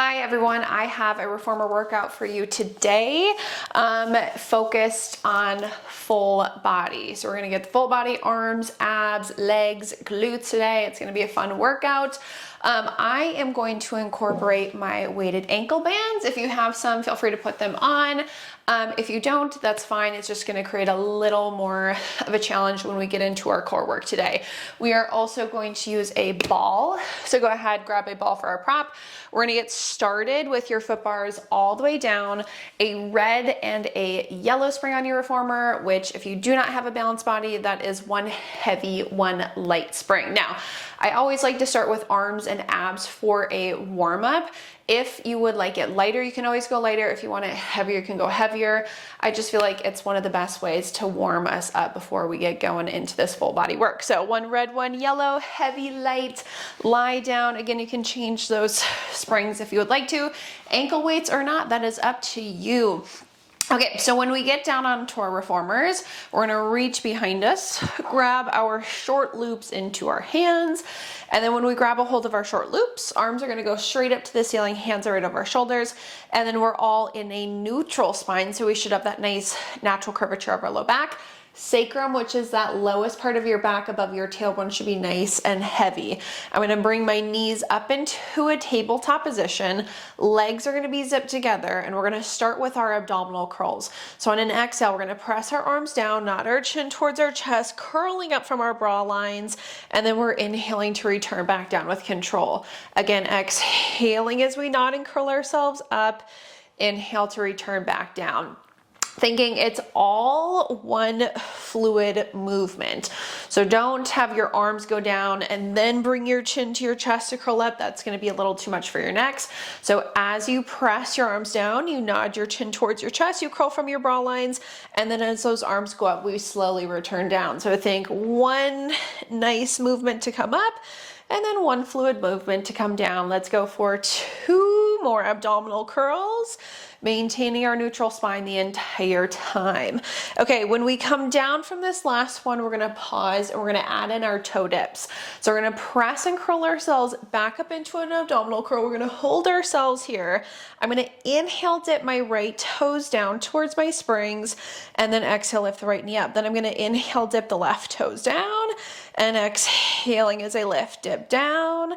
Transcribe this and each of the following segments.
Hi everyone, I have a reformer workout for you today, focused on full body. So we're gonna get the full body, arms, abs, legs, glutes today. It's gonna be a fun workout. I am going to incorporate my weighted ankle bands. If you have some, feel free to put them on. If you don't, that's fine. It's just gonna create a little more of a challenge when we get into our core work today. We are also going to use a ball. So go ahead, grab a ball for our prop. We're gonna get started with your foot bars all the way down, a red and a yellow spring on your reformer, which if you do not have a balanced body, that is one heavy, one light spring. Now, I always like to start with arms and abs for a warm up. If you would like it lighter, you can always go lighter. If you want it heavier, you can go heavier. I just feel like it's one of the best ways to warm us up before we get going into this full body work. So one red, one yellow, heavy, light, lie down. Again, you can change those springs if you would like to. Ankle weights or not, that is up to you. Okay, so when we get down onto our reformers, we're gonna reach behind us, grab our short loops into our hands, and then when we grab a hold of our short loops, arms are gonna go straight up to the ceiling, hands are right over our shoulders, and then we're all in a neutral spine, so we should have that nice natural curvature of our low back. Sacrum, which is that lowest part of your back above your tailbone, should be nice and heavy. I'm gonna bring my knees up into a tabletop position. Legs are gonna be zipped together, and we're gonna start with our abdominal curls. So on an exhale, we're gonna press our arms down, nod our chin towards our chest, curling up from our bra lines, and then we're inhaling to return back down with control. Again, exhaling as we nod and curl ourselves up. Inhale to return back down. Thinking it's all one fluid movement. So don't have your arms go down and then bring your chin to your chest to curl up. That's gonna be a little too much for your necks. So as you press your arms down, you nod your chin towards your chest, you curl from your bra lines, and then as those arms go up, we slowly return down. So think one nice movement to come up, and then one fluid movement to come down. Let's go for 2 more abdominal curls, maintaining our neutral spine the entire time. Okay, when we come down from this last one, we're gonna pause and we're gonna add in our toe dips. So we're gonna press and curl ourselves back up into an abdominal curl. We're gonna hold ourselves here. I'm gonna inhale, dip my right toes down towards my springs, and then exhale, lift the right knee up. Then I'm gonna inhale, dip the left toes down, and exhaling as I lift, dip down,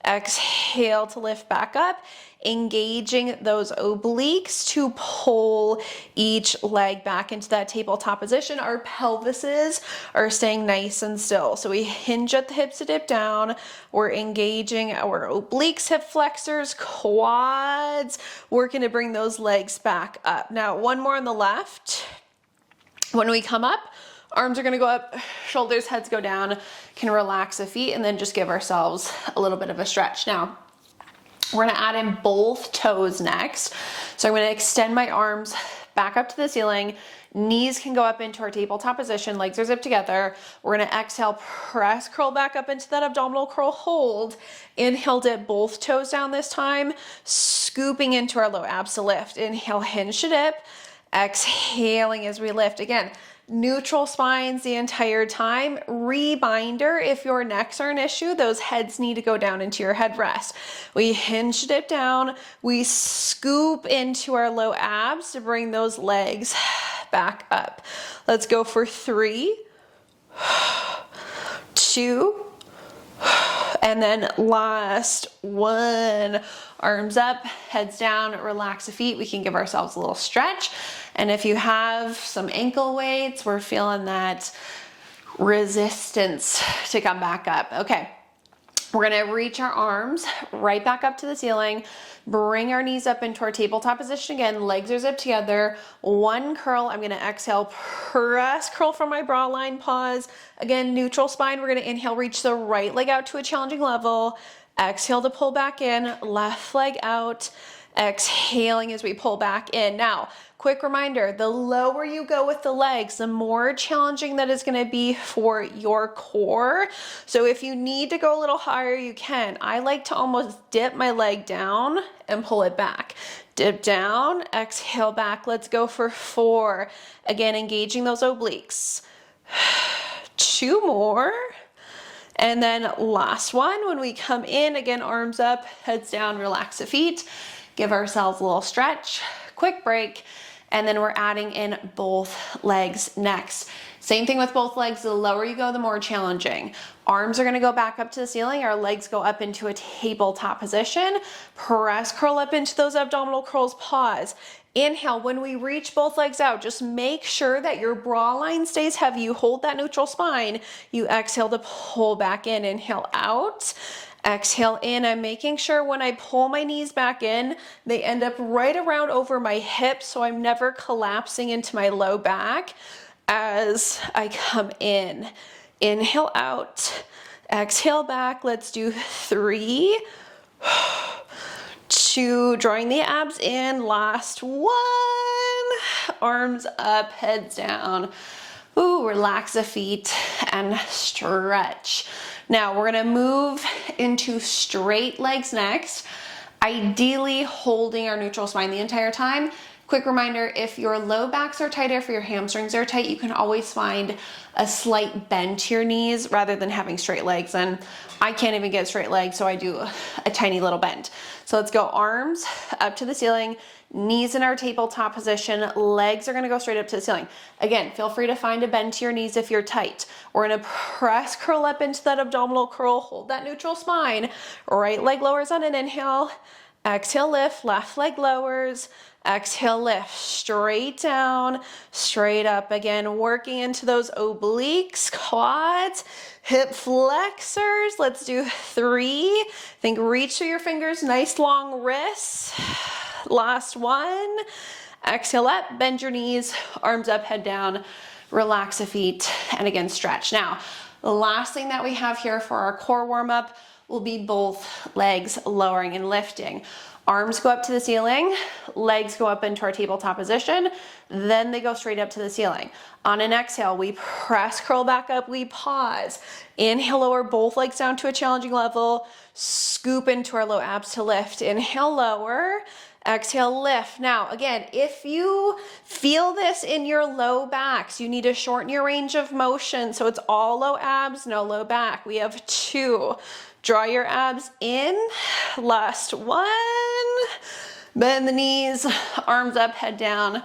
exhale to lift back up, engaging those obliques to pull each leg back into that tabletop position. Our pelvises are staying nice and still. So we hinge at the hips to dip down. We're engaging our obliques, hip flexors, quads, working to bring those legs back up. Now, one more on the left. When we come up, arms are gonna go up, shoulders, heads go down, can relax the feet, and then just give ourselves a little bit of a stretch. Now, we're gonna add in both toes next. So I'm gonna extend my arms back up to the ceiling. Knees can go up into our tabletop position, legs are zipped together. We're gonna exhale, press, curl back up into that abdominal curl hold. Inhale, dip both toes down this time, scooping into our low abs to lift. Inhale, hinge to dip. Exhaling as we lift. Again, neutral spines the entire time. Reminder, if your necks are an issue, those heads need to go down into your headrest. We hinge it down. We scoop into our low abs to bring those legs back up. Let's go for 3, 2, and then last one. Arms up, heads down, relax the feet. We can give ourselves a little stretch. And if you have some ankle weights, we're feeling that resistance to come back up. Okay, we're gonna reach our arms right back up to the ceiling, bring our knees up into our tabletop position again, legs are zipped together, one curl. I'm gonna exhale, press, curl from my bra line, pause. Again, neutral spine, we're gonna inhale, reach the right leg out to a challenging level. Exhale to pull back in, left leg out, exhaling as we pull back in. Now, quick reminder, the lower you go with the legs, the more challenging that is gonna be for your core. So if you need to go a little higher, you can. I like to almost dip my leg down and pull it back. Dip down, exhale back. Let's go for 4. Again, engaging those obliques. 2 more. And then last one, when we come in, again, arms up, heads down, relax the feet. give ourselves a little stretch, quick break, and then we're adding in both legs next. Same thing with both legs. The lower you go, the more challenging. Arms are gonna go back up to the ceiling. Our legs go up into a tabletop position. Press, curl up into those abdominal curls, pause. Inhale, when we reach both legs out, just make sure that your bra line stays heavy. You hold that neutral spine. You exhale to pull back in. Inhale out. Exhale in. I'm making sure when I pull my knees back in, they end up right around over my hips, so I'm never collapsing into my low back as I come in. Inhale out. Exhale back. Let's do 3, 2, drawing the abs in. Last one. Arms up, heads down. Ooh, relax the feet and stretch. Now we're gonna move into straight legs next, ideally holding our neutral spine the entire time. Quick reminder, if your low backs are tight, if your hamstrings are tight, you can always find a slight bend to your knees rather than having straight legs. And I can't even get straight legs, so I do a tiny little bend. So let's go arms up to the ceiling, knees in our tabletop position, legs are gonna go straight up to the ceiling. Again, feel free to find a bend to your knees if you're tight. We're gonna press, curl up into that abdominal curl, hold that neutral spine. Right leg lowers on an inhale, exhale, lift, left leg lowers, exhale, lift, straight down, straight up. Again, working into those obliques, quads, hip flexors. Let's do 3. Think reach through your fingers, nice long wrists. Last one. Exhale up, bend your knees, arms up, head down, relax the feet, and again, stretch. Now, the last thing that we have here for our core warm up will be both legs lowering and lifting. Arms go up to the ceiling, legs go up into our tabletop position, then they go straight up to the ceiling. On an exhale, we press, curl back up, we pause. Inhale, lower both legs down to a challenging level, scoop into our low abs to lift. Inhale, lower, exhale, lift. Now, again, if you feel this in your low backs, you need to shorten your range of motion. So it's all low abs, no low back. We have 2. Draw your abs in. Last one. Bend the knees, arms up, head down.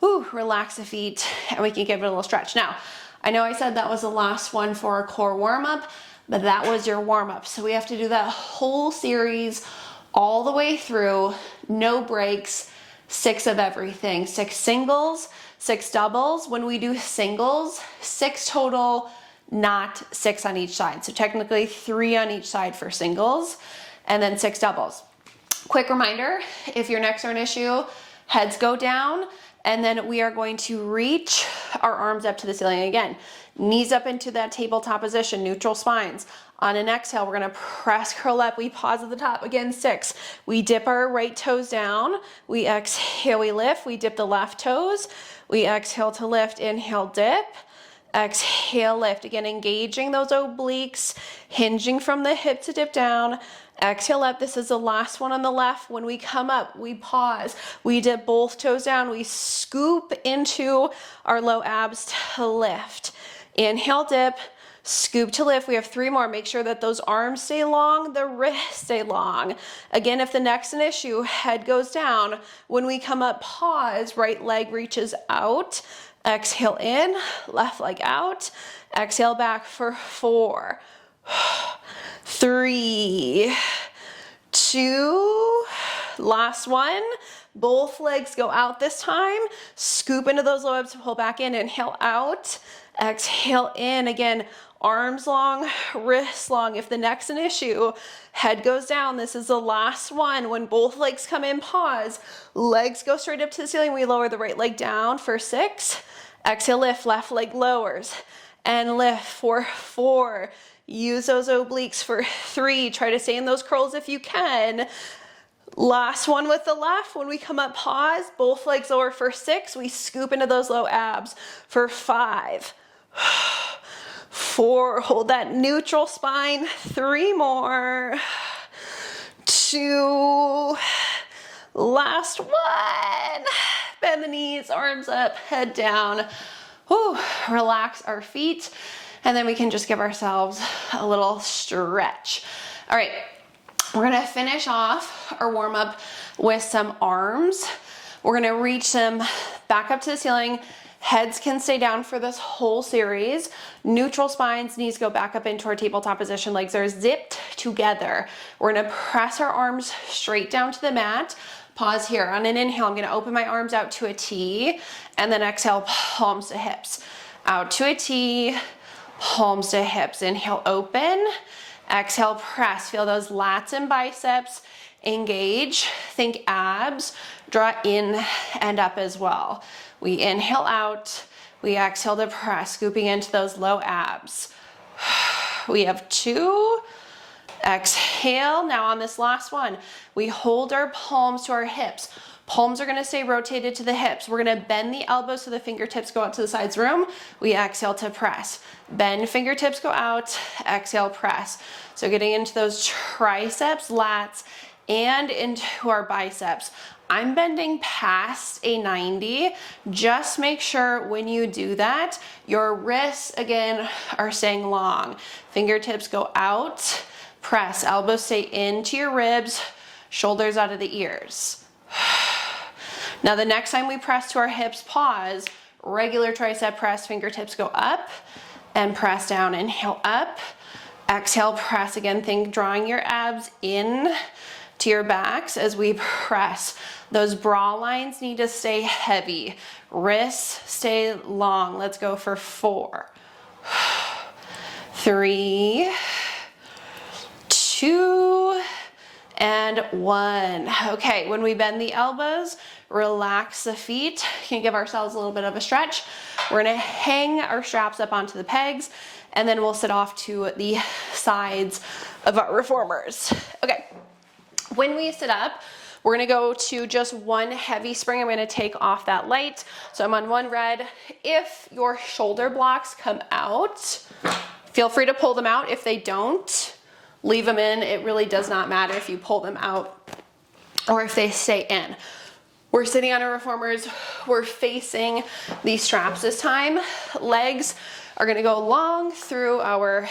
Ooh, relax the feet, and we can give it a little stretch. Now, I know I said that was the last one for our core warm-up, but that was your warm-up. So we have to do that whole series all the way through, no breaks, 6 of everything. 6 singles, 6 doubles. When we do singles, 6 total, not 6 on each side. So technically 3 on each side for singles, and then 6 doubles. Quick reminder, if your necks are an issue, heads go down, and then we are going to reach our arms up to the ceiling again. Knees up into that tabletop position, neutral spines. On an exhale, we're gonna press, curl up, we pause at the top, again, 6. We dip our right toes down, we exhale, we lift, we dip the left toes, we exhale to lift, inhale, dip, exhale, lift. Again, engaging those obliques, hinging from the hip to dip down. Exhale up. This is the last one on the left. When we come up, we pause. We dip both toes down. We scoop into our low abs to lift. Inhale, dip. Scoop to lift. We have 3 more. Make sure that those arms stay long, the wrists stay long. Again, if the neck's an issue, head goes down. When we come up, pause. Right leg reaches out. Exhale in, left leg out. Exhale back for 4, 3, 2, last one. Both legs go out this time. Scoop into those low abs to pull back in. Inhale out, exhale in. Again, arms long, wrists long. If the neck's an issue, head goes down. This is the last one. When both legs come in, pause. Legs go straight up to the ceiling. We lower the right leg down for 6. Exhale, lift, left leg lowers. And lift for 4. Use those obliques for 3. Try to stay in those curls if you can. Last one with the left. When we come up, pause. Both legs lower for 6. We scoop into those low abs for 5. 4. Hold that neutral spine. 3 more. 2. Last one. Bend the knees, arms up, head down. Whew. Relax our feet. And then we can just give ourselves a little stretch. All right. We're gonna finish off our warm up with some arms. We're gonna reach them back up to the ceiling. Heads can stay down for this whole series. Neutral spines, knees go back up into our tabletop position, legs are zipped together. We're gonna press our arms straight down to the mat. Pause here. On an inhale, I'm gonna open my arms out to a T, and then exhale, palms to hips. Out to a T, palms to hips. Inhale, open. Exhale, press. Feel those lats and biceps engage. Think abs. Draw in and up as well. We inhale out. We exhale to press, scooping into those low abs. We have 2. Exhale. Now on this last one, we hold our palms to our hips. Palms are gonna stay rotated to the hips. We're gonna bend the elbows so the fingertips go out to the sides of the room. We exhale to press. Bend, fingertips go out, exhale, press. So getting into those triceps, lats, and into our biceps. I'm bending past a 90. Just make sure when you do that, your wrists, again, are staying long. Fingertips go out, press. Elbows stay into your ribs, shoulders out of the ears. Now the next time we press to our hips, pause. Regular tricep press, fingertips go up and press down. Inhale up, exhale, press. Again, think drawing your abs in to your backs as we press. Those bra lines need to stay heavy. Wrists stay long. Let's go for 4, 3, 2, and 1. Okay, when we bend the elbows, relax the feet. Can give ourselves a little bit of a stretch. We're gonna hang our straps up onto the pegs, and then we'll sit off to the sides of our reformers. Okay, when we sit up, we're gonna go to just one heavy spring. I'm gonna take off that light. So I'm on 1 red. If your shoulder blocks come out, feel free to pull them out. If they don't, leave them in. It really does not matter if you pull them out or if they stay in. We're sitting on our reformers. We're facing these straps this time. Legs are gonna go long through our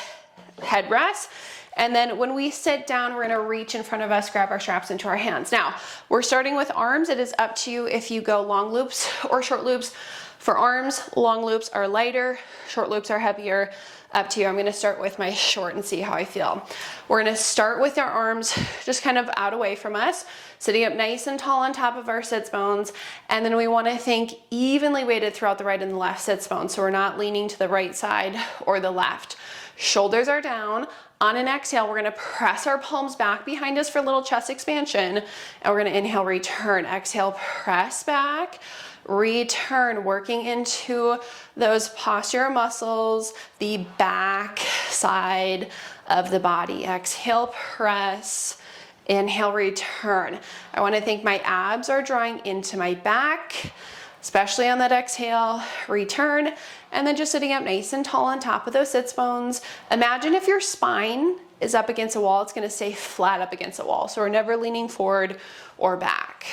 headrest. And then when we sit down, we're gonna reach in front of us, grab our straps into our hands. Now, we're starting with arms. It is up to you if you go long loops or short loops. For arms, long loops are lighter, short loops are heavier. Up to you. I'm gonna start with my short and see how I feel. We're gonna start with our arms just kind of out away from us, sitting up nice and tall on top of our sits bones. And then we wanna think evenly weighted throughout the right and the left sits bones. So we're not leaning to the right side or the left. Shoulders are down. On an exhale, we're gonna press our palms back behind us for a little chest expansion. And we're gonna inhale, return. Exhale, press back. Return, working into those posterior muscles, the back side of the body. Exhale, press. Inhale, return. I want to think my abs are drawing into my back, especially on that exhale. Return, and then just sitting up nice and tall on top of those sits bones. Imagine if your spine is up against a wall, it's going to stay flat up against a wall. So we're never leaning forward or back.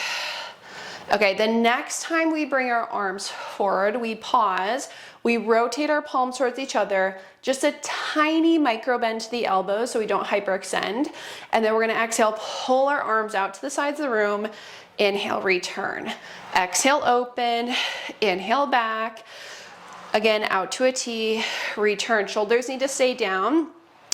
Okay, the next time we bring our arms forward, we pause, we rotate our palms towards each other, just a tiny micro bend to the elbows so we don't hyperextend. And then we're gonna exhale, pull our arms out to the sides of the room, inhale, return. Exhale, open, inhale back. Again, out to a T, return. Shoulders need to stay down.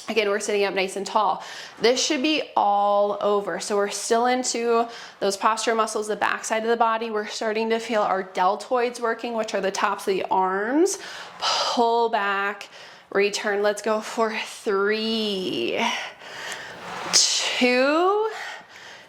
Again, we're sitting up nice and tall. This should be all over. So we're still into those posture muscles, the back side of the body. We're starting to feel our deltoids working, which are the tops of the arms. Pull back, return. Let's go for 3, 2,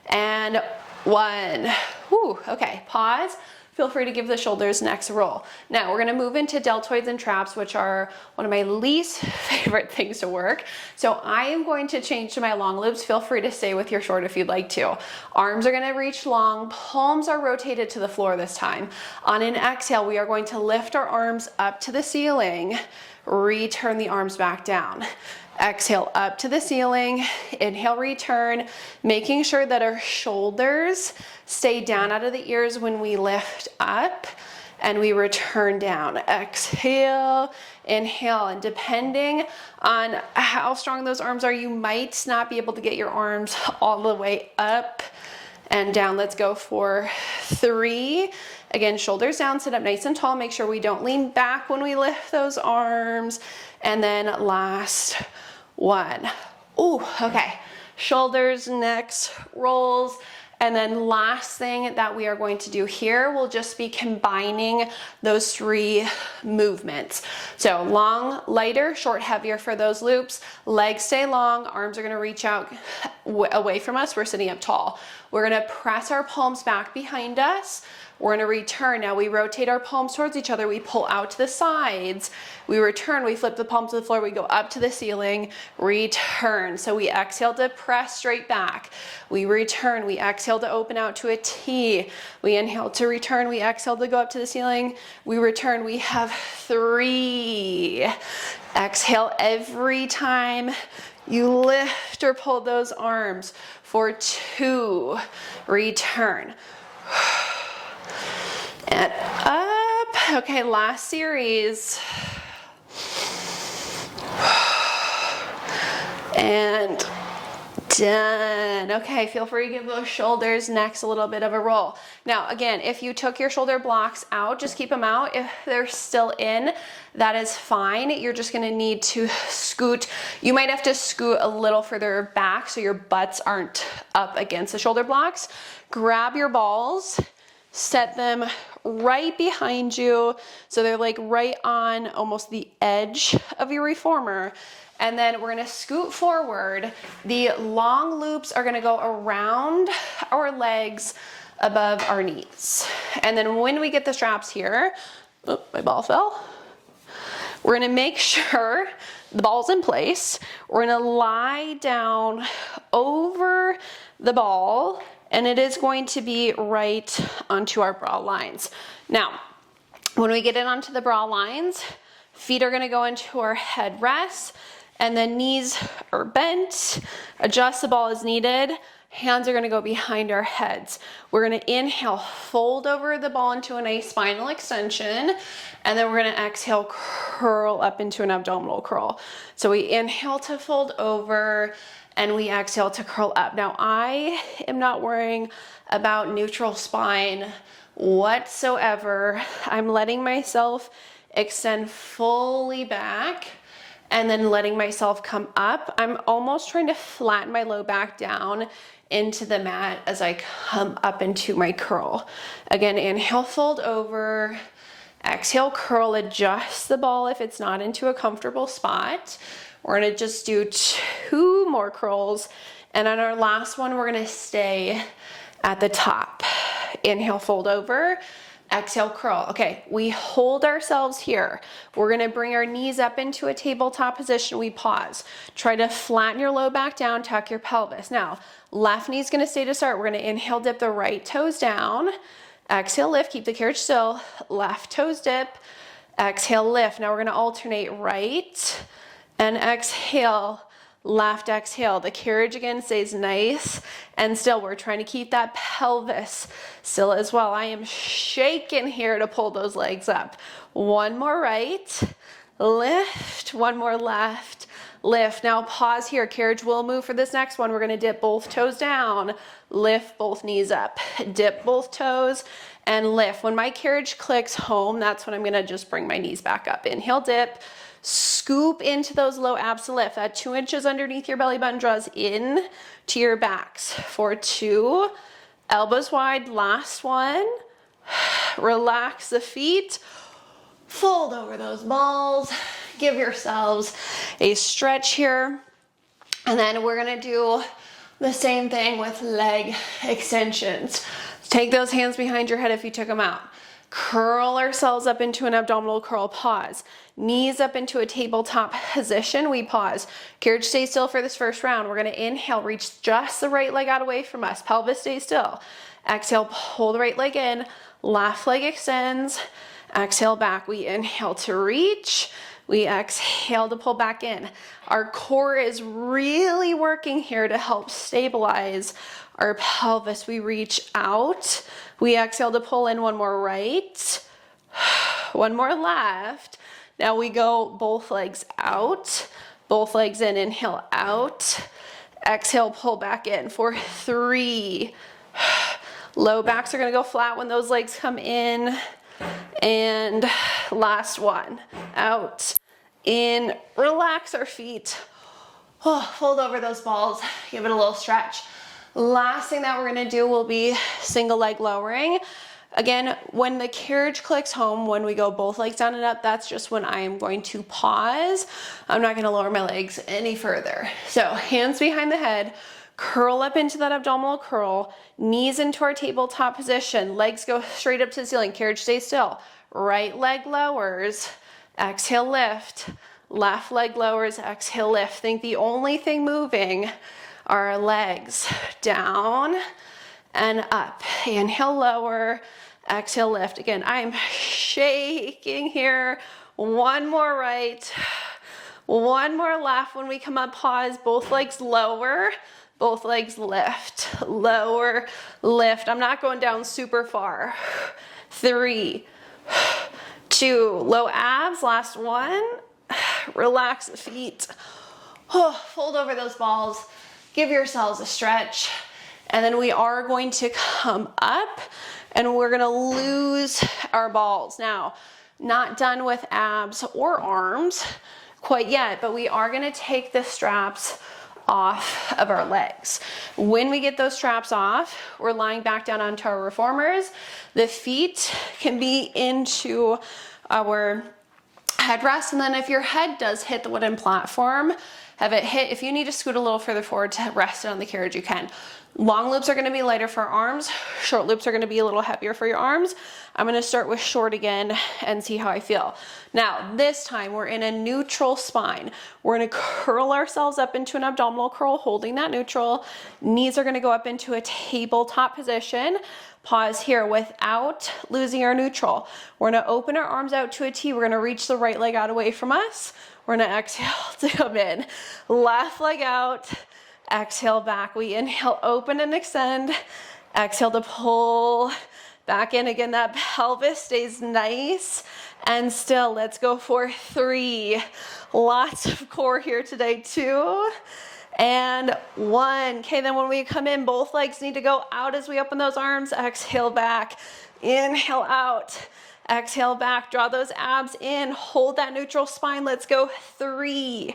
and 1. Whew, okay, pause. Feel free to give the shoulders next roll. Now we're gonna move into deltoids and traps, which are one of my least favorite things to work. So I am going to change to my long loops. Feel free to stay with your short if you'd like to. Arms are gonna reach long, palms are rotated to the floor this time. On an exhale, we are going to lift our arms up to the ceiling, return the arms back down. Exhale up to the ceiling, inhale, return, making sure that our shoulders stay down out of the ears when we lift up. and we return down. Exhale, inhale, and depending on how strong those arms are, you might not be able to get your arms all the way up and down. Let's go for 3. Again, shoulders down, sit up nice and tall. Make sure we don't lean back when we lift those arms. And then last 1. Ooh, okay. Shoulders, necks, rolls. And then last thing that we are going to do here will just be combining those 3 movements. So long, lighter, short, heavier for those loops. Legs stay long, arms are gonna reach out away from us. We're sitting up tall. We're gonna press our palms back behind us. We're gonna return. Now we rotate our palms towards each other. We pull out to the sides. We return, we flip the palms to the floor. We go up to the ceiling, return. So we exhale to press straight back. We return, we exhale to open out to a T. We inhale to return, we exhale to go up to the ceiling. We return, we have 3. Exhale every time you lift or pull those arms for 2. Return. And up. Okay, last series. And done. Okay, feel free to give those shoulders, necks a little bit of a roll. Now, again, if you took your shoulder blocks out, just keep them out. If they're still in, that is fine. You're just gonna need to scoot. You might have to scoot a little further back so your butts aren't up against the shoulder blocks. Grab your balls, set them right behind you. So they're like right on almost the edge of your reformer. And then we're gonna scoot forward. The long loops are gonna go around our legs above our knees. And then when we get the straps here, oh, my ball fell. We're gonna make sure the ball's in place. We're gonna lie down over the ball, and it is going to be right onto our bra lines. Now, when we get it onto the bra lines, feet are gonna go into our headrests, and then knees are bent, adjustable as needed. Hands are gonna go behind our heads. We're gonna inhale, fold over the ball into a nice spinal extension, and then we're gonna exhale, curl up into an abdominal curl. So we inhale to fold over, and we exhale to curl up. Now, I am not worrying about neutral spine whatsoever. I'm letting myself extend fully back and then letting myself come up. I'm almost trying to flatten my low back down into the mat as I come up into my curl. Again, inhale, fold over, exhale, curl, adjust the ball if it's not into a comfortable spot. We're gonna just do 2 more curls. And on our last one, we're gonna stay at the top. Inhale, fold over, exhale, curl. Okay, we hold ourselves here. We're gonna bring our knees up into a tabletop position. We pause. Try to flatten your low back down, tuck your pelvis. Now, left knee's gonna stay to start. We're gonna inhale, dip the right toes down. Exhale, lift, keep the carriage still. Left toes dip, exhale, lift. Now we're gonna alternate right and exhale, left, exhale. The carriage again stays nice and still. We're trying to keep that pelvis still as well. I am shaking here to pull those legs up. 1 more right, lift, 1 more left, lift. Now pause here. Carriage will move for this next one. We're gonna dip both toes down, lift both knees up, dip both toes, and lift. When my carriage clicks home, that's when I'm gonna just bring my knees back up. Inhale, dip, scoop into those low abs to lift. That 2 inches underneath your belly button draws in to your backs. For 2, elbows wide, last one. Relax the feet, fold over those balls, give yourselves a stretch here. And then we're gonna do the same thing with leg extensions. Take those hands behind your head if you took them out. Curl ourselves up into an abdominal curl, pause. Knees up into a tabletop position, we pause. Carriage stays still for this first round. We're gonna inhale, reach just the right leg out away from us. Pelvis stays still. Exhale, pull the right leg in. Left leg extends. Exhale back. We inhale to reach. We exhale to pull back in. Our core is really working here to help stabilize our pelvis. We reach out. We exhale to pull in. 1 more right. One more left. Now we go both legs out, both legs in, inhale out, exhale, pull back in for 3. Low backs are gonna go flat when those legs come in. And last one, out, in, relax our feet. Oh, fold over those balls, give it a little stretch. Last thing that we're gonna do will be single leg lowering. Again, when the carriage clicks home, when we go both legs down and up, that's just when I am going to pause. I'm not gonna lower my legs any further. So hands behind the head, curl up into that abdominal curl, knees into our tabletop position, legs go straight up to the ceiling, carriage stays still. Right leg lowers, exhale, lift. Left leg lowers, exhale, lift. Think the only thing moving are our legs. Down and up. Inhale, lower, exhale, lift. Again, I'm shaking here. One more right, one more left. When we come up, pause, both legs lower, both legs lift, lower, lift. I'm not going down super far. 3, 2, low abs, last one. Relax the feet. Oh, fold over those balls. Give yourselves a stretch. And then we are going to come up and we're gonna lose our balls. Now, not done with abs or arms quite yet, but we are gonna take the straps off of our legs. When we get those straps off, we're lying back down onto our reformers. The feet can be into our headrest, and then if your head does hit the wooden platform, have it hit. If you need to scoot a little further forward to rest it on the carriage, you can. Long loops are going to be lighter for arms. Short loops are going to be a little heavier for your arms. I'm going to start with short again and see how I feel. Now, this time we're in a neutral spine. We're going to curl ourselves up into an abdominal curl, holding that neutral. Knees are going to go up into a tabletop position. Pause here without losing our neutral. We're going to open our arms out to a T. We're going to reach the right leg out away from us. We're going to exhale to come in. Left leg out. Exhale back. We inhale, open and extend. Exhale to pull back in. Again, that pelvis stays nice and still. Let's go for 3. Lots of core here today. 2 and 1. Okay, then when we come in, both legs need to go out as we open those arms. Exhale back. Inhale out. Exhale back. Draw those abs in. Hold that neutral spine. Let's go. 3,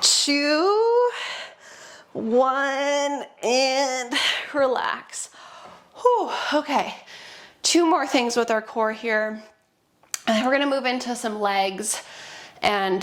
2, 1, and relax. Whew, okay, 2 more things with our core here. And we're gonna move into some legs and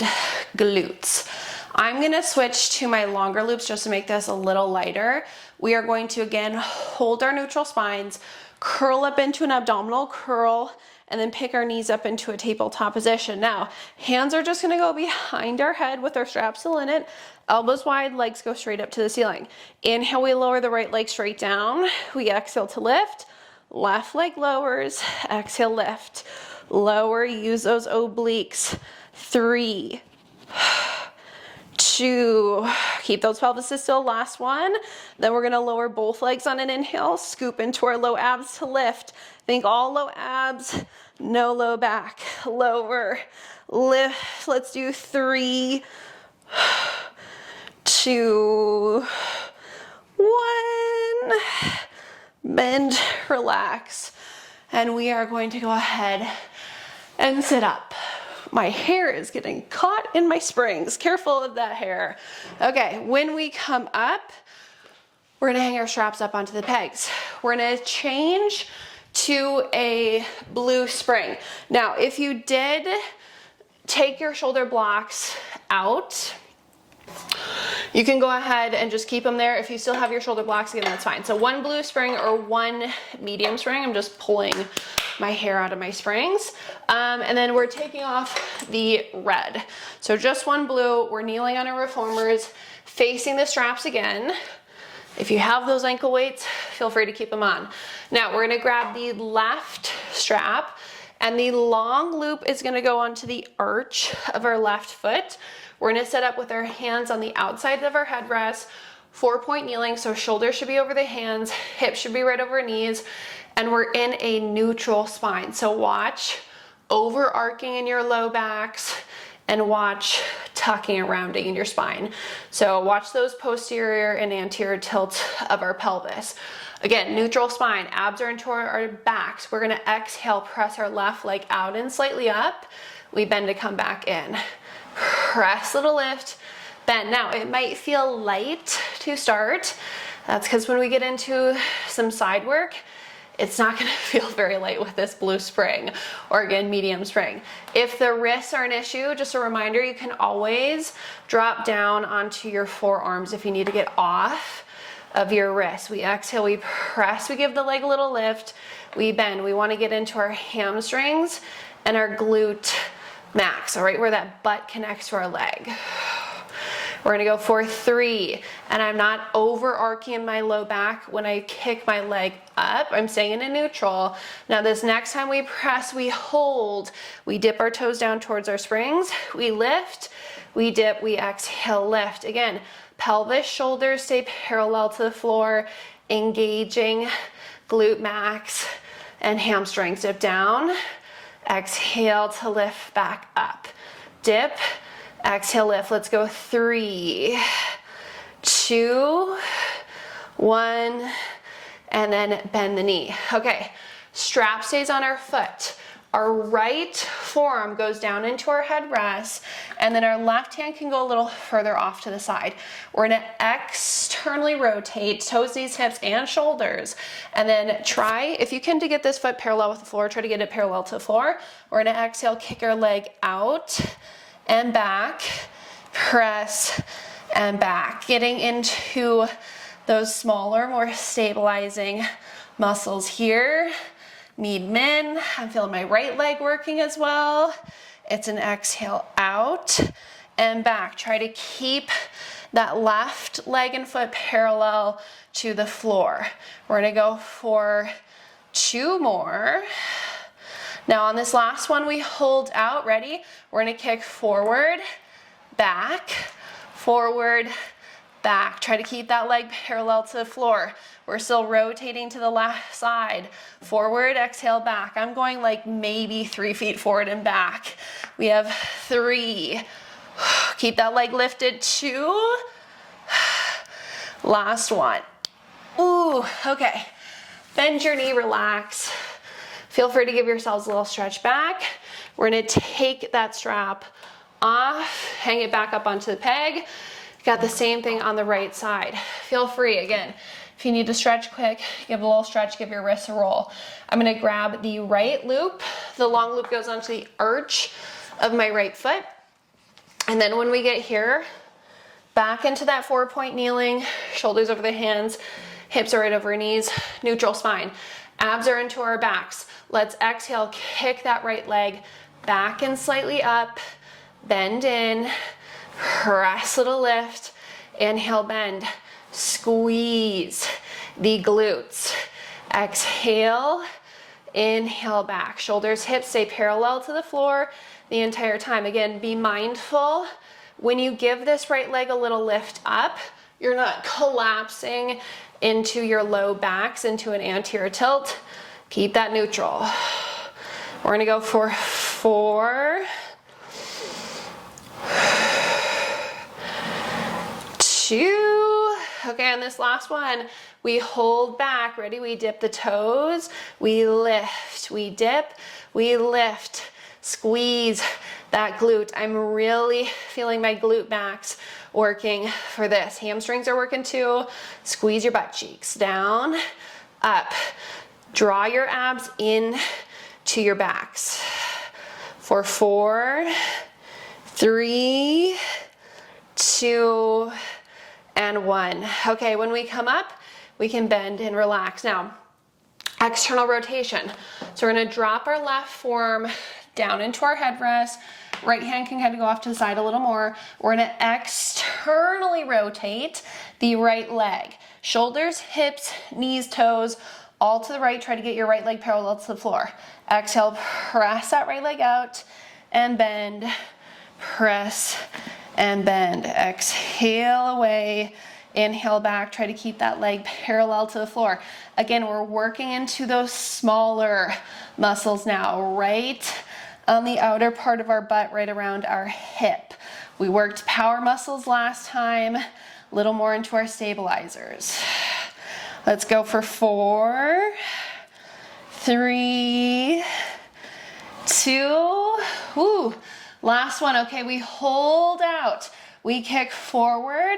glutes. I'm gonna switch to my longer loops just to make this a little lighter. We are going to, again, hold our neutral spines, curl up into an abdominal curl, and then pick our knees up into a tabletop position. Now, hands are just gonna go behind our head with our straps still in it. Elbows wide, legs go straight up to the ceiling. Inhale, we lower the right leg straight down. We exhale to lift. Left leg lowers, exhale, lift. Lower, use those obliques. 3, 2, keep those pelvises still, last one. Then we're gonna lower both legs on an inhale, scoop into our low abs to lift. Think all low abs, no low back. Lower, lift, let's do 3, 2, 1. Bend, relax. And we are going to go ahead and sit up. My hair is getting caught in my springs. Careful of that hair. Okay, when we come up, we're gonna hang our straps up onto the pegs. We're gonna change to a blue spring. Now, if you did take your shoulder blocks out, you can go ahead and just keep them there. If you still have your shoulder blocks, again, that's fine. So 1 blue spring or 1 medium spring. I'm just pulling my hair out of my springs. And then we're taking off the red. So just 1 blue. We're kneeling on our reformers, facing the straps again. If you have those ankle weights, feel free to keep them on. Now we're gonna grab the left strap, and the long loop is gonna go onto the arch of our left foot. We're gonna set up with our hands on the outside of our headrest, 4-point kneeling, so shoulders should be over the hands, hips should be right over knees, and we're in a neutral spine. So watch overarching in your low backs and watch tucking and rounding in your spine. So watch those posterior and anterior tilts of our pelvis. Again, neutral spine, abs are into our backs. We're gonna exhale, press our left leg out and slightly up. We bend to come back in. Press, little lift, bend. Now, it might feel light to start. That's because when we get into some side work, it's not gonna feel very light with this blue spring, or again, medium spring. If the wrists are an issue, just a reminder, you can always drop down onto your forearms if you need to get off of your wrist. We exhale, we press, we give the leg a little lift, we bend. We wanna get into our hamstrings and our glute max, all right, where that butt connects to our leg. We're gonna go for 3, and I'm not overarching my low back when I kick my leg up. I'm staying in a neutral. Now this next time we press, we hold. We dip our toes down towards our springs. We lift, we dip, we exhale, lift. Again, pelvis, shoulders stay parallel to the floor, engaging glute max and hamstrings. Dip down, exhale to lift back up. Dip, exhale, lift. Let's go 3, 2, 1, and then bend the knee. Okay, strap stays on our foot. Our right forearm goes down into our headrest, and then our left hand can go a little further off to the side. We're gonna externally rotate, toes, knees, hips, and shoulders, and then try, if you can, to get this foot parallel with the floor, try to get it parallel to the floor. We're gonna exhale, kick our leg out and back, press and back, getting into those smaller, more stabilizing muscles here. Knee in, I'm feeling my right leg working as well. It's an exhale out and back. Try to keep that left leg and foot parallel to the floor. We're gonna go for 2 more. Now on this last one, we hold out, ready? We're gonna kick forward, back, forward, back. Try to keep that leg parallel to the floor. We're still rotating to the left side. Forward, exhale, back. I'm going like maybe 3 feet forward and back. We have 3. Keep that leg lifted, 2. Last one. Ooh, okay. Bend your knee, relax. Feel free to give yourselves a little stretch back. We're gonna take that strap off, hang it back up onto the peg. Got the same thing on the right side. Feel free, again, if you need to stretch quick, give a little stretch, give your wrists a roll. I'm gonna grab the right loop. The long loop goes onto the arch of my right foot. And then when we get here, back into that 4-point kneeling, shoulders over the hands, hips are right over knees, neutral spine. Abs are into our backs. Let's exhale, kick that right leg back and slightly up, bend in, press, little lift, inhale, bend, squeeze the glutes. Exhale, inhale back. Shoulders, hips stay parallel to the floor the entire time. Again, be mindful when you give this right leg a little lift up, you're not collapsing into your low backs, into an anterior tilt. Keep that neutral. We're gonna go for 4, 2. Okay, on this last one, we hold back. Ready? We dip the toes, we lift, we dip, we lift, squeeze that glute. I'm really feeling my glute max working for this. Hamstrings are working too. Squeeze your butt cheeks down, up. Draw your abs in to your backs. For 4, 3, 2, and 1. Okay, when we come up, we can bend and relax. Now, external rotation. So we're gonna drop our left forearm down into our headrest. Right hand can kind of go off to the side a little more. We're gonna externally rotate the right leg. Shoulders, hips, knees, toes, all to the right. Try to get your right leg parallel to the floor. Exhale, press that right leg out and bend, press and bend. Exhale away, Inhale back, try to keep that leg parallel to the floor. Again, we're working into those smaller muscles now, right on the outer part of our butt, right around our hip. We worked power muscles last time, a little more into our stabilizers. Let's go for 4, 3, 2, ooh, last one. Okay, we hold out. We kick forward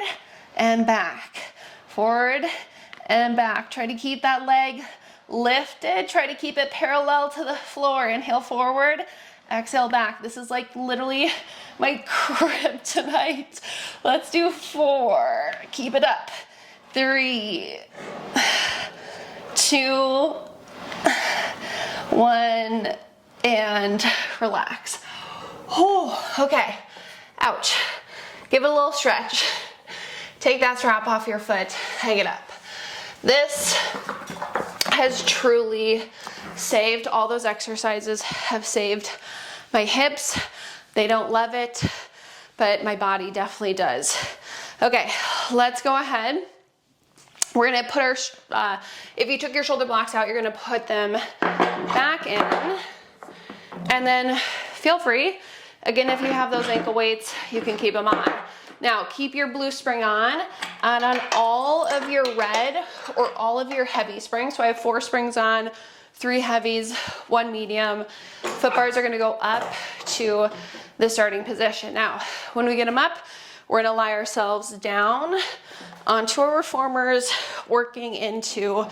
and back, forward and back. Try to keep that leg lifted. Try to keep it parallel to the floor. Inhale forward, exhale back. This is like literally my kryptonite. Let's do 4. Keep it up. 3, 2, 1, and relax. Oh, okay. Ouch. Give it a little stretch. Take that strap off your foot, hang it up. This has truly saved, all those exercises have saved my hips. They don't love it, but my body definitely does. Okay, let's go ahead. We're gonna put our, if you took your shoulder blocks out, you're gonna put them back in, and then feel free. Again, if you have those ankle weights, you can keep them on. Now, keep your blue spring on, and on all of your red or all of your heavy springs. So I have 4 springs on, 3 heavies, 1 medium. Foot bars are gonna go up to the starting position. Now, when we get them up, we're gonna lie ourselves down onto our reformers, working into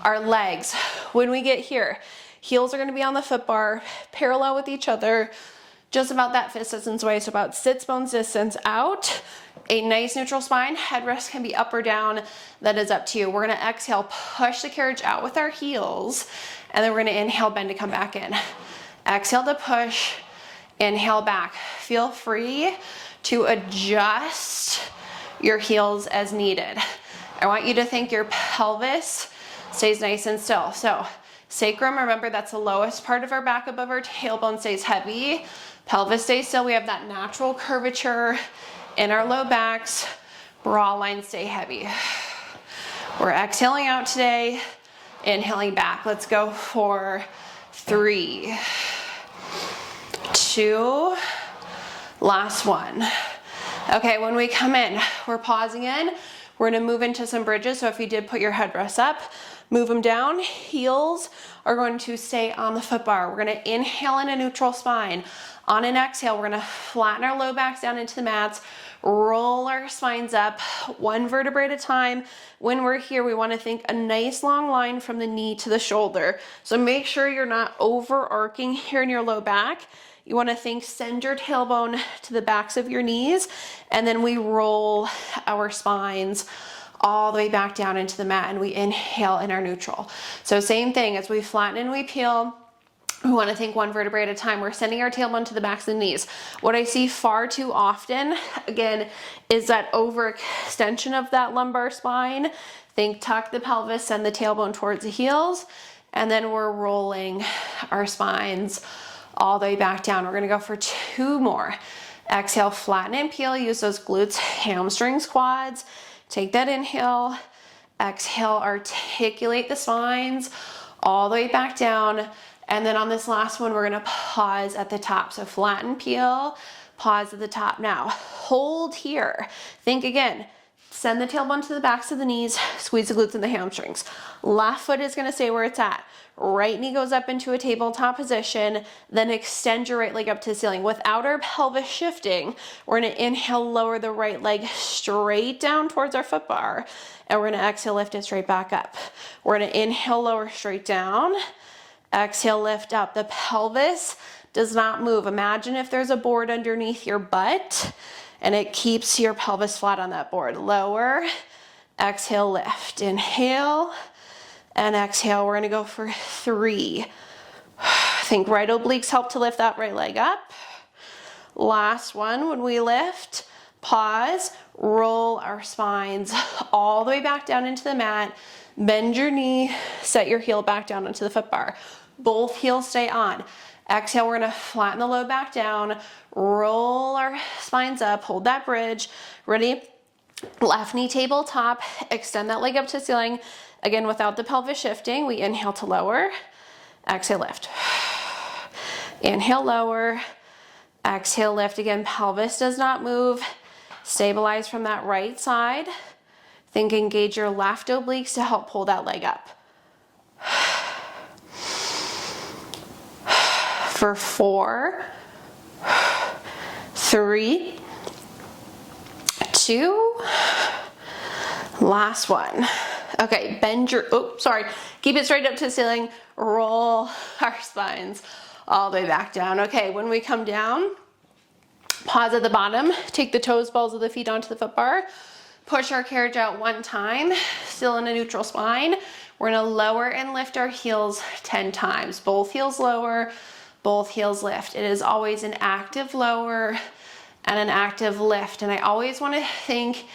our legs. When we get here, heels are gonna be on the foot bar, parallel with each other, just about that fist distance away, so about sits bones distance out. A nice neutral spine. Headrest can be up or down. That is up to you. We're gonna exhale, push the carriage out with our heels, and then we're gonna inhale, bend to come back in. Exhale to push, inhale back. Feel free to adjust your heels as needed. I want you to think your pelvis stays nice and still. So sacrum, remember that's the lowest part of our back above our tailbone, stays heavy. Pelvis stays still. We have that natural curvature in our low backs. Bra lines stay heavy. We're exhaling out today, inhaling back. Let's go for 3, 2, last one. Okay, when we come in, we're pausing in. We're gonna move into some bridges. So if you did put your headrest up, move them down. Heels are going to stay on the foot bar. We're gonna inhale in a neutral spine. On an exhale, we're gonna flatten our low backs down into the mats, roll our spines up 1 vertebrae at a time. When we're here, we wanna think a nice long line from the knee to the shoulder. So make sure you're not overarching here in your low back. You wanna think send your tailbone to the backs of your knees, and then we roll our spines all the way back down into the mat, and we inhale in our neutral. So same thing, as we flatten and we peel, we want to think 1 vertebrae at a time. We're sending our tailbone to the backs of the knees. What I see far too often, again, is that overextension of that lumbar spine. Think tuck the pelvis, send the tailbone towards the heels, and then we're rolling our spines all the way back down. We're going to go for 2 more. Exhale, flatten and peel. Use those glutes, hamstrings, quads. Take that inhale. Exhale, articulate the spines all the way back down. And then on this last one, we're gonna pause at the top. So flatten, peel, pause at the top. Now, hold here. Think again, send the tailbone to the backs of the knees, squeeze the glutes and the hamstrings. Left foot is gonna stay where it's at. Right knee goes up into a tabletop position, then extend your right leg up to the ceiling. Without our pelvis shifting, we're gonna inhale, lower the right leg straight down towards our foot bar, and we're gonna exhale, lift it straight back up. We're gonna inhale, lower straight down. Exhale, lift up. The pelvis does not move. Imagine if there's a board underneath your butt and it keeps your pelvis flat on that board. Lower, exhale, lift. Inhale and exhale. We're gonna go for 3. Think right obliques help to lift that right leg up. Last one, when we lift, pause, roll our spines all the way back down into the mat. Bend your knee, set your heel back down onto the foot bar. Both heels stay on. Exhale, we're gonna flatten the low back down, roll our spines up, hold that bridge. Ready? Left knee tabletop, extend that leg up to the ceiling. Again, without the pelvis shifting, we inhale to lower, exhale, lift. Inhale, lower, exhale, lift. Again, pelvis does not move. Stabilize from that right side. Think engage your left obliques to help pull that leg up. For 4, 3, 2, last one. Okay, bend your, keep it straight up to the ceiling, roll our spines all the way back down. Okay, when we come down, pause at the bottom, take the toes, balls of the feet onto the foot bar, push our carriage out one time, still in a neutral spine. We're gonna lower and lift our heels 10 times. Both heels lower, both heels lift. It is always an active lower and an active lift. And I always wanna think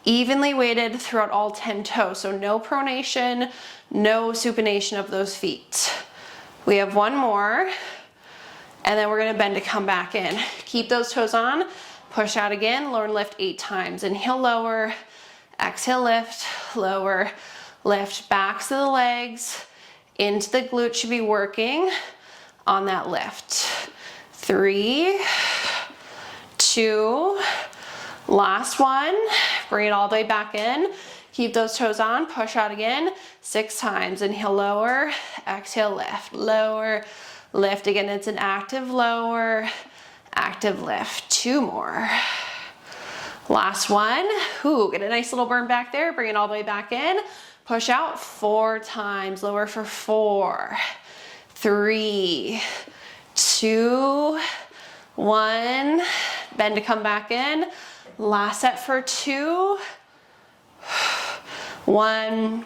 evenly weighted throughout all 10 toes. So no pronation, no supination of those feet. We have one more, and then we're gonna bend to come back in. Keep those toes on, push out again, lower and lift 8 times. Inhale, lower, exhale, lift, lower, lift. Backs of the legs into the glute should be working on that lift. 3, 2, last one. Bring it all the way back in. Keep those toes on, push out again, 6 times. Inhale, lower, exhale, lift, lower, lift. Again, it's an active lower, active lift. 2 more. Last one. Ooh, get a nice little burn back there. Bring it all the way back in. Push out 4 times. Lower for 4, 3, 2, 1. Bend to come back in. Last set for 2, 1,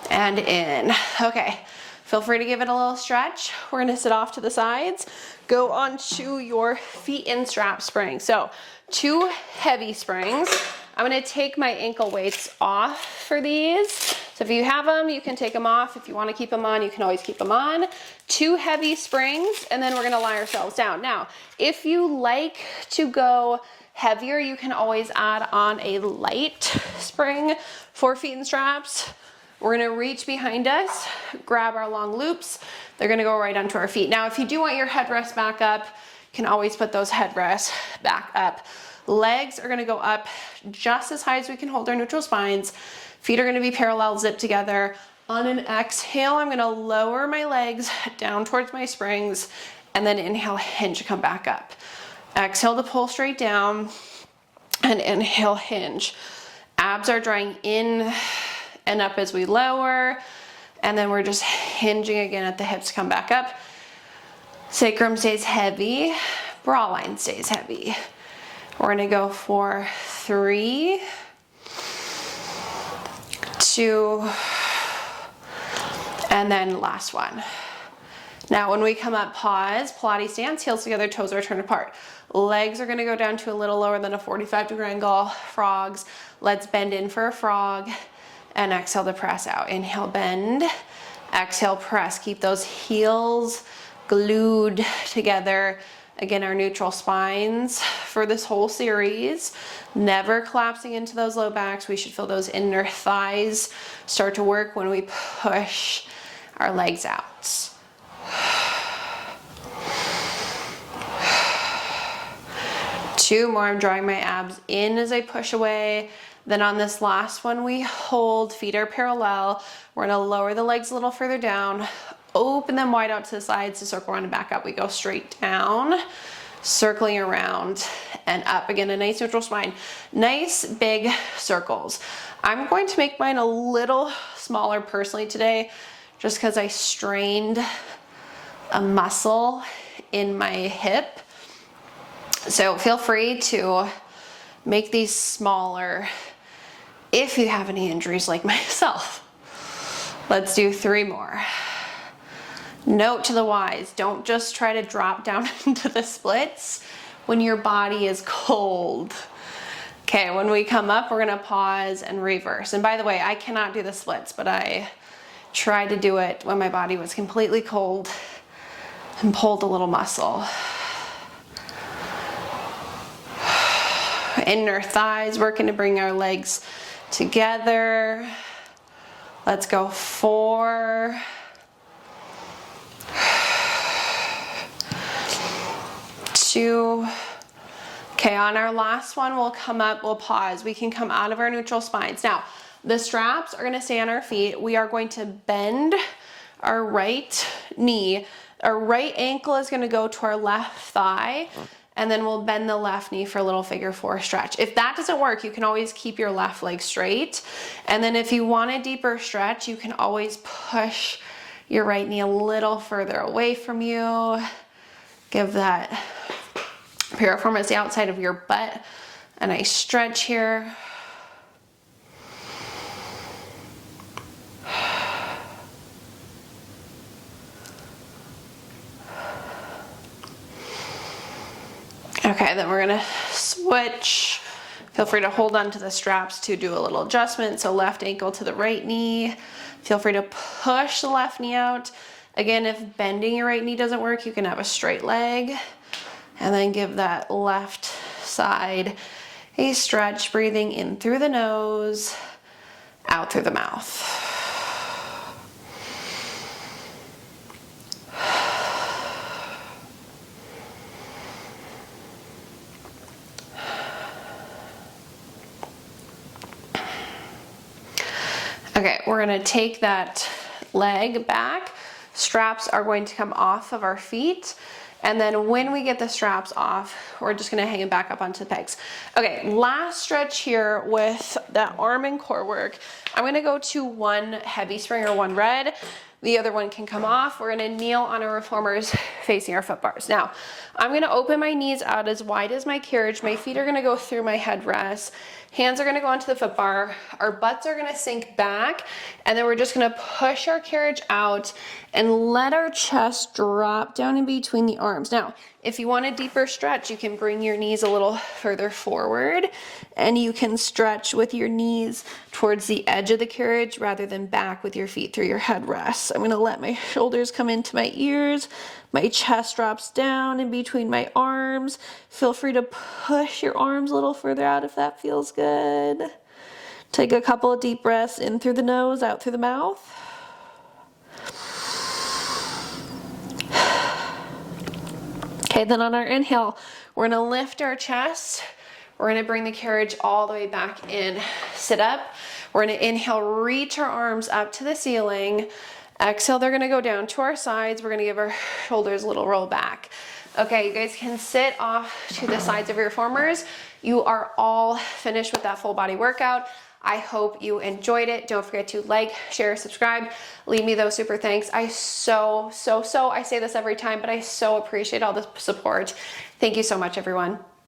and in. Okay, feel free to give it a little stretch. We're gonna sit off to the sides. Go onto your feet in strap springs. So 2 heavy springs. I'm gonna take my ankle weights off for these. So if you have them, you can take them off. If you wanna keep them on, you can always keep them on. 2 heavy springs, and then we're gonna lie ourselves down. Now, if you like to go heavier, you can always add on a light spring for feet and straps. We're gonna reach behind us, grab our long loops. They're gonna go right onto our feet. Now, if you do want your headrest back up, you can always put those headrests back up. Legs are gonna go up just as high as we can hold our neutral spines. Feet are gonna be parallel, zip together. On an exhale, I'm gonna lower my legs down towards my springs, and then inhale, hinge to come back up. Exhale to pull straight down, and inhale, hinge. Abs are drawing in and up as we lower, and then we're just hinging again at the hips to come back up. Sacrum stays heavy, bra line stays heavy. We're gonna go for 3, 2, and then last one. Now, when we come up, pause, Pilates stance, heels together, toes are turned apart. Legs are gonna go down to a little lower than a 45-degree angle, frogs. Let's bend in for a frog, and exhale to press out. Inhale, bend, exhale, press. Keep those heels glued together. Again, our neutral spines for this whole series. Never collapsing into those low backs. We should feel those inner thighs start to work when we push our legs out. 2 more. I'm drawing my abs in as I push away. Then on this last one, we hold, feet are parallel. We're gonna lower the legs a little further down, open them wide out to the sides to circle around and back up. We go straight down, circling around and up. Again, a nice neutral spine. Nice big circles. I'm going to make mine a little smaller personally today, just because I strained a muscle in my hip. So feel free to make these smaller if you have any injuries like myself. Let's do 3 more. Note to the wise, don't just try to drop down into the splits when your body is cold. Okay, when we come up, we're gonna pause and reverse. And by the way, I cannot do the splits, but I tried to do it when my body was completely cold and pulled a little muscle. Inner thighs, working to bring our legs together. Let's go 4, 2. Okay, on our last one, we'll come up, we'll pause. We can come out of our neutral spines. Now, the straps are gonna stay on our feet. We are going to bend our right knee. Our right ankle is gonna go to our left thigh, and then we'll bend the left knee for a little figure 4 stretch. If that doesn't work, you can always keep your left leg straight. And then if you want a deeper stretch, you can always push your right knee a little further away from you. Give that piriformis, the outside of your butt, a nice stretch here. Okay, then we're gonna switch. Feel free to hold on to the straps to do a little adjustment. So left ankle to the right knee. Feel free to push the left knee out. Again, if bending your right knee doesn't work, you can have a straight leg. And then give that left side a stretch, breathing in through the nose, out through the mouth. Okay, we're gonna take that leg back. Straps are going to come off of our feet. And then when we get the straps off, we're just gonna hang it back up onto the pegs. Okay, last stretch here with that arm and core work. I'm gonna go to 1 heavy spring or 1 red. The other one can come off. We're gonna kneel on our reformers facing our foot bars. Now, I'm gonna open my knees out as wide as my carriage. My feet are gonna go through my headrest. Hands are gonna go onto the foot bar. Our butts are gonna sink back, and then we're just gonna push our carriage out and let our chest drop down in between the arms. Now, if you want a deeper stretch, you can bring your knees a little further forward, and you can stretch with your knees towards the edge of the carriage rather than back with your feet through your headrest. I'm gonna let my shoulders come into my ears. My chest drops down in between my arms. Feel free to push your arms a little further out if that feels good. Take a couple of deep breaths in through the nose, out through the mouth. Okay, then on our inhale, we're gonna lift our chest. We're gonna bring the carriage all the way back in. Sit up. We're gonna inhale, reach our arms up to the ceiling. Exhale, they're gonna go down to our sides. We're gonna give our shoulders a little roll back. Okay, you guys can sit off to the sides of your reformers. You are all finished with that full body workout. I hope you enjoyed it. Don't forget to like, share, subscribe. Leave me those super thanks. I I say this every time, but I so appreciate all the support. Thank you so much, everyone.